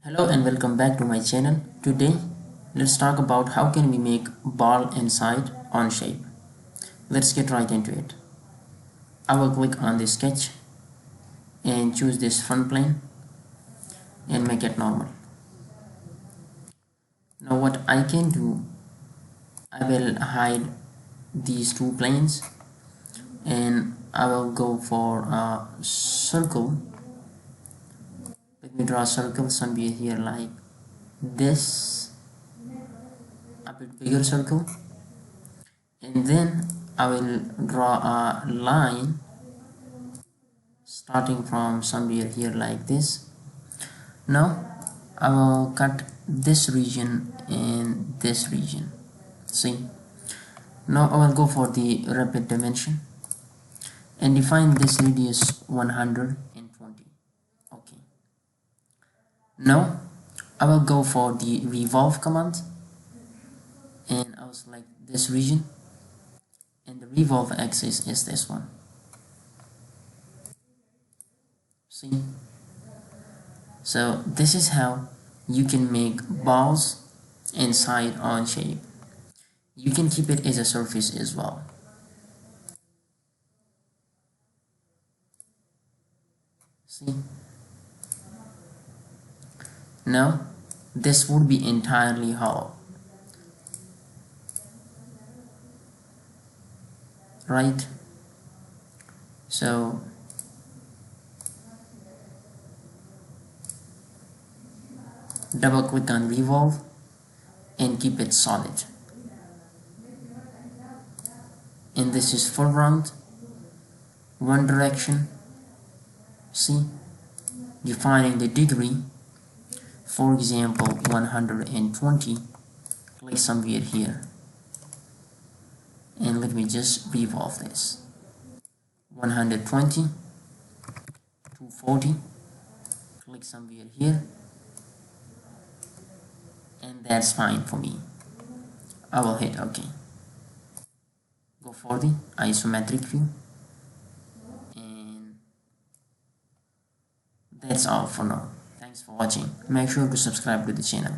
Hello and welcome back to my channel. Today let's talk about how can we make ball inside on shape. Let's get right into it. I will click on the sketch and choose this front plane and make it normal. Now what I can do, I will hide these two planes and I will go for a circle. Let me draw a circle somewhere here like this, a bit bigger circle, and then I will draw a line starting from somewhere here like this. Now I will cut this region and this region. See, now I will go for the rapid dimension and define this radius 120. Okay, now I will go for the revolve command and I will select this region, and the revolve axis is this one. See, so this is how you can make balls inside Onshape. You can keep it as a surface as well. See, now this would be entirely hollow, right? So double click on revolve and keep it solid, and this is full round, one direction. See, defining the degree, for example 120, click somewhere here and let me just revolve this. 120, 240, click somewhere here, and that's fine for me. I will hit OK. Go for the isometric view, and that's all for now. Thanks for watching. Make sure to subscribe to the channel.